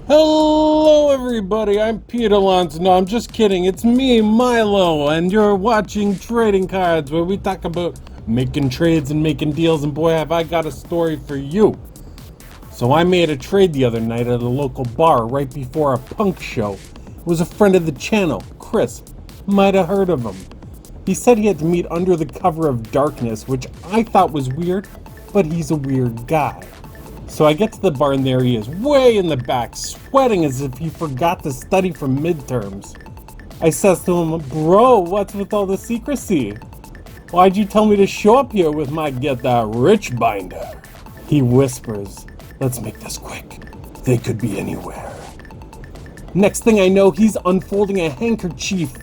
Hello everybody, I'm Pete Alonso. No, I'm just kidding. It's me, Milo, and you're watching Trading Cards, where we talk about making trades and making deals, and boy have I got a story for you. So I made a trade the other night at a local bar right before a punk show. It was a friend of the channel, Chris. Might have heard of him. He said he had to meet under the cover of darkness, which I thought was weird, but he's a weird guy. So I get to the bar and there he is, way in the back, sweating as if he forgot to study for midterms. I says to him, "Bro, what's with all the secrecy? Why'd you tell me to show up here with my get that rich binder?" He whispers, "Let's make this quick. They could be anywhere." Next thing I know, he's unfolding a handkerchief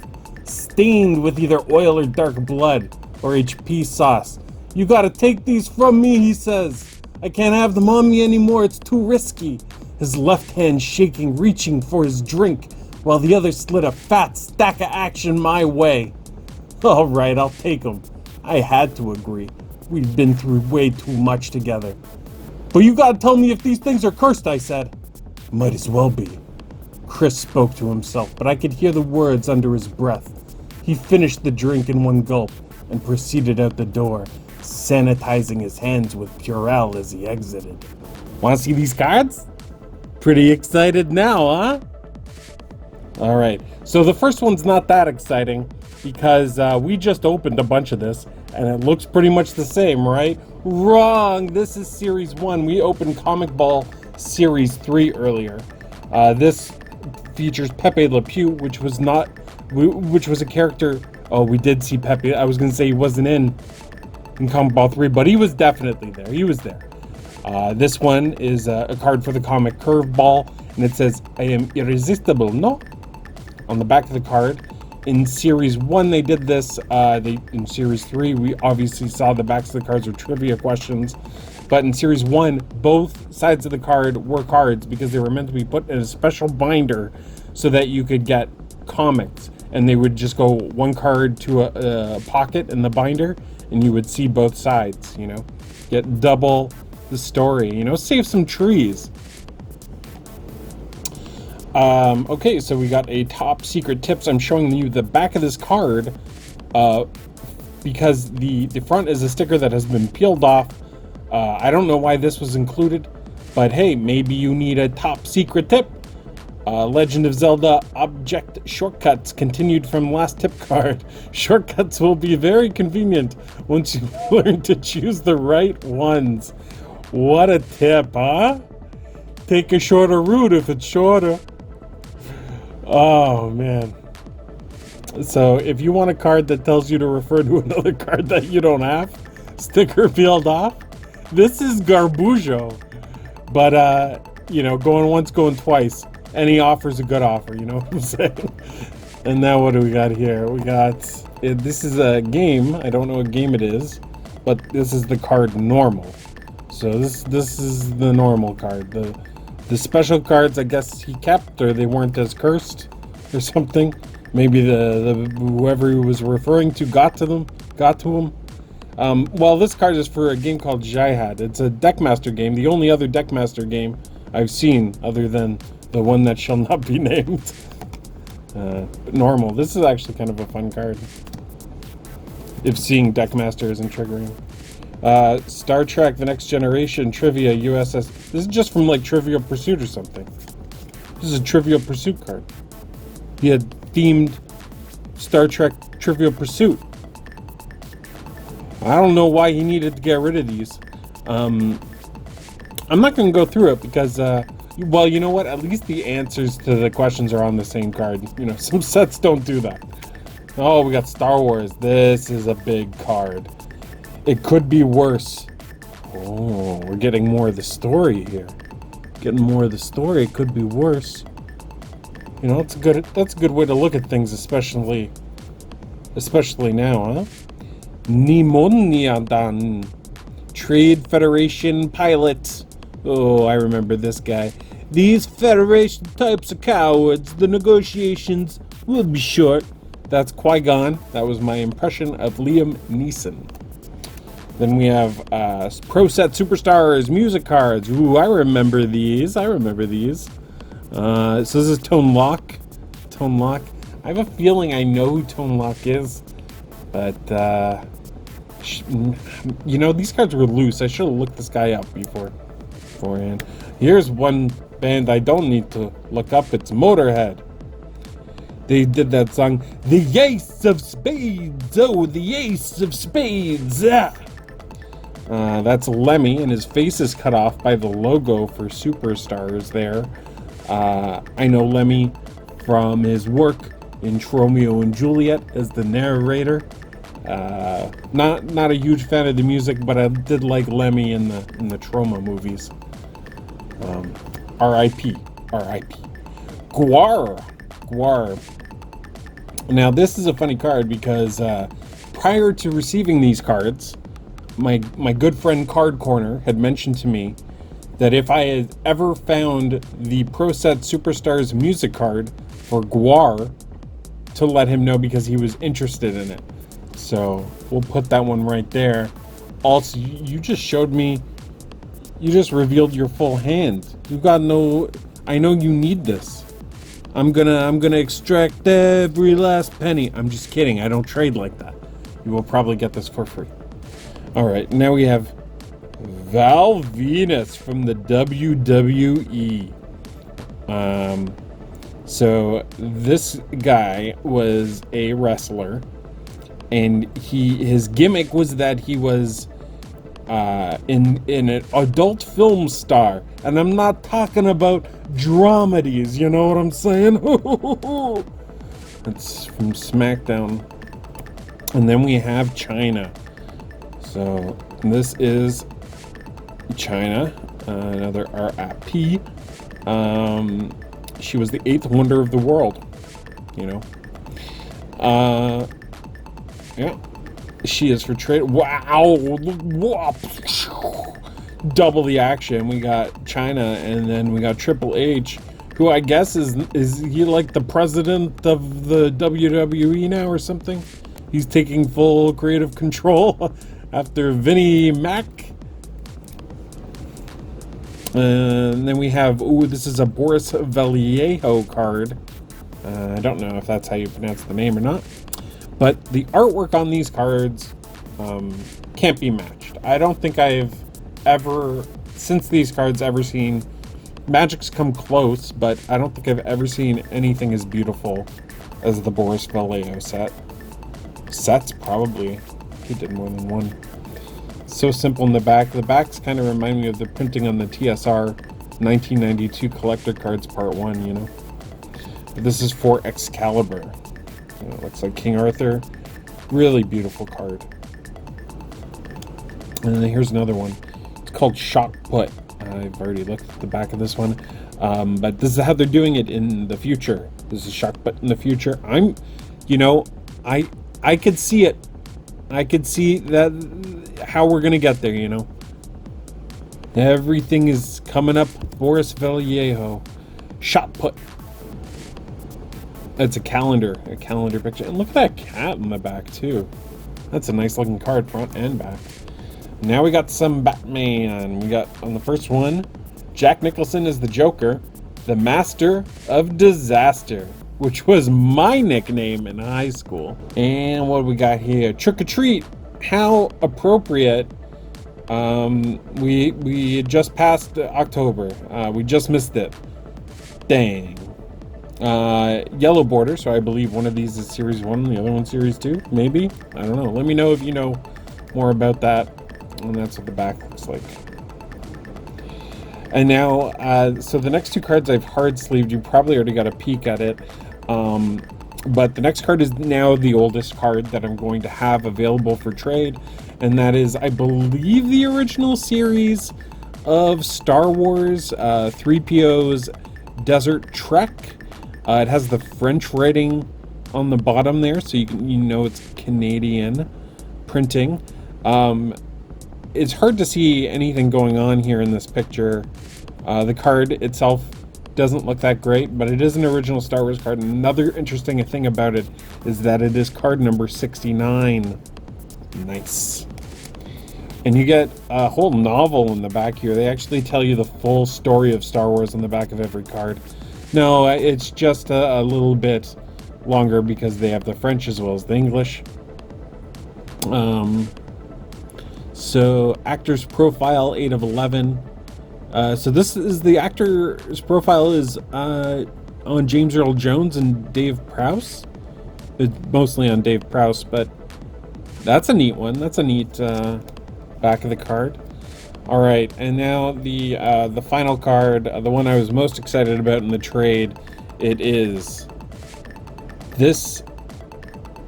stained with either oil or dark blood or HP sauce. "You gotta take these from me," he says. "I can't have them on me anymore, it's too risky." His left hand shaking, reaching for his drink, while the other slid a fat stack of action my way. Alright, I'll take them. I had to agree. We've been through way too much together. "But you gotta tell me if these things are cursed," I said. "Might as well be." Chris spoke to himself, but I could hear the words under his breath. He finished the drink in one gulp and proceeded out the door, sanitizing his hands with Purell as he exited. Want to see these cards? Pretty excited now, huh? Alright, so the first one's not that exciting because we just opened a bunch of this and it looks pretty much the same, right? Wrong! This is Series 1. We opened Comic Ball Series 3 earlier. This features Pepe Le Pew, which was a character. Oh, we did see Pepe. I was going to say he wasn't in Comic Ball 3, but he was definitely there. He was there. This one is a card for the comic Curveball, and it says, "I am irresistible, no?" on the back of the card. In Series 1, they did this. In Series 3, we obviously saw the backs of the cards with trivia questions. But in Series 1, both sides of the card were cards because they were meant to be put in a special binder so that you could get comics. And they would just go one card to a pocket in the binder, and you would see both sides, you know, get double the story, you know, save some trees. Okay, so we got a top secret tips. I'm showing you the back of this card because the front is a sticker that has been peeled off. I don't know why this was included, but hey, maybe you need a top secret tip. Legend of Zelda object shortcuts continued from last tip card. Shortcuts will be very convenient once you learn to choose the right ones. What a tip, huh? Take a shorter route if it's shorter. Oh man. So if you want a card that tells you to refer to another card that you don't have, sticker peeled off, this is Garbujo. But you know, going once, going twice. Any offer's a good offer, you know what I'm saying? And now what do we got here? We got, this is a game. I don't know what game it is, but this is the card normal. So this is the normal card. The special cards, I guess he kept, or they weren't as cursed or something. Maybe the whoever he was referring to got to him. Well, this card is for a game called Jihad. It's a Deckmaster game, the only other Deckmaster game I've seen other than the one that shall not be named. But normal. This is actually kind of a fun card, if seeing Deckmaster isn't triggering. Star Trek: The Next Generation trivia USS. This is just from like Trivial Pursuit or something. This is a Trivial Pursuit card. He had themed Star Trek Trivial Pursuit. I don't know why he needed to get rid of these. I'm not going to go through it because, well, you know what? At least the answers to the questions are on the same card. You know, some sets don't do that. Oh, we got Star Wars. This is a big card. It could be worse. Oh, we're getting more of the story here. Getting more of the story. It could be worse. You know, that's a good way to look at things, especially now, huh? Nimoniadan, Trade Federation pilot. Oh, I remember this guy. These Federation types are cowards. The negotiations will be short. That's Qui-Gon. That was my impression of Liam Neeson. Then we have Pro Set Superstars music cards. Ooh, I remember these. So this is Tone Lock. Tone Lock. I have a feeling I know who Tone Lock is, but you know, these cards were loose. I should have looked this guy up beforehand. Here's one band I don't need to look up. It's Motorhead. They did that song, The Ace of Spades. Oh, the Ace of Spades. That's Lemmy, and his face is cut off by the logo for Superstars there. I know Lemmy from his work in Romeo and Juliet as the narrator. Not a huge fan of the music, but I did like Lemmy in the Troma movies. R.I.P. R.I.P. Guar. Now this is a funny card because prior to receiving these cards, my good friend Card Corner had mentioned to me that if I had ever found the Pro Set Superstars music card for Guar, to let him know because he was interested in it. So we'll put that one right there. Also, you just showed me, you just revealed your full hand. You got no, I know you need this. I'm gonna extract every last penny. I'm just kidding, I don't trade like that. You will probably get this for free. All right, now we have Val Venus from the WWE. So this guy was a wrestler, and his gimmick was that he was in an adult film star, and I'm not talking about dramedies, you know what I'm saying? It's from SmackDown. And then we have China. So this is China, another RIP. She was the 8th wonder of the world, you know. Yeah, she is for trade. Wow, double the action. We got China, and then we got Triple H, who I guess is he like the president of the WWE now or something? He's taking full creative control after Vinnie Mac. And then we have, this is a Boris Vallejo card. I don't know if that's how you pronounce the name or not. But the artwork on these cards can't be matched. I don't think I've ever, since these cards, ever seen, Magic's come close, but I don't think I've ever seen anything as beautiful as the Boris Vallejo set. Sets, probably. He did more than one. So simple in the back. The backs kind of remind me of the printing on the TSR 1992 collector cards part 1, you know. But this is for Excalibur. You know, it looks like King Arthur. Really beautiful card. And then here's another one. It's called Shock Put. I've already looked at the back of this one. But this is how they're doing it in the future. This is Shock Put in the future. I could see it. I could see that how we're gonna get there, you know. Everything is coming up. Boris Vallejo. Shot put. It's a calendar picture. And look at that cat in the back too. That's a nice looking card, front and back. Now we got some Batman. We got on the first one, Jack Nicholson is the Joker, the Master of Disaster, which was my nickname in high school. And what we got here? Trick or Treat. How appropriate. We just passed October. We just missed it. Dang. Yellow border, so I believe one of these is Series 1, the other one Series 2, maybe? I don't know. Let me know if you know more about that. And that's what the back looks like. And now, so the next two cards I've hard sleeved. You probably already got a peek at it. But the next card is now the oldest card that I'm going to have available for trade. And that is, I believe, the original series of Star Wars 3PO's Desert Trek. It has the French writing on the bottom there, so you know it's Canadian printing. It's hard to see anything going on here in this picture. The card itself doesn't look that great, but it is an original Star Wars card. And another interesting thing about it is that it is card number 69. Nice. And you get a whole novel in the back here. They actually tell you the full story of Star Wars on the back of every card. No, it's just a little bit longer because they have the French as well as the English. Um, so actor's profile 8 of 11. So this is the actor's profile is on James Earl Jones and Dave Prowse. It's mostly on Dave Prowse, but that's a neat one. That's a neat back of the card. All right, and now the final card, the one I was most excited about in the trade. It is this,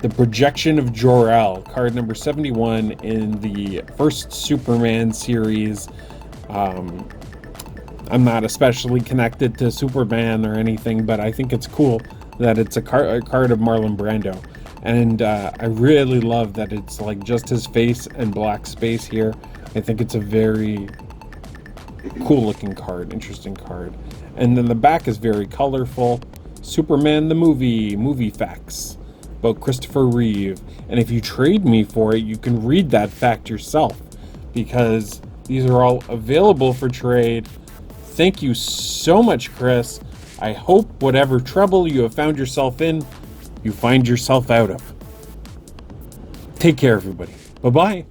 the Projection of Jor-El, card number 71 in the first Superman series. I'm not especially connected to Superman or anything, but I think it's cool that it's a card of Marlon Brando. And I really love that it's like just his face and black space here. I think it's a very cool looking card, interesting card. And then the back is very colorful. Superman the movie facts about Christopher Reeve. And if you trade me for it, you can read that fact yourself, because these are all available for trade. Thank you so much, Chris. I hope whatever trouble you have found yourself in, you find yourself out of. Take care, everybody. Bye-bye.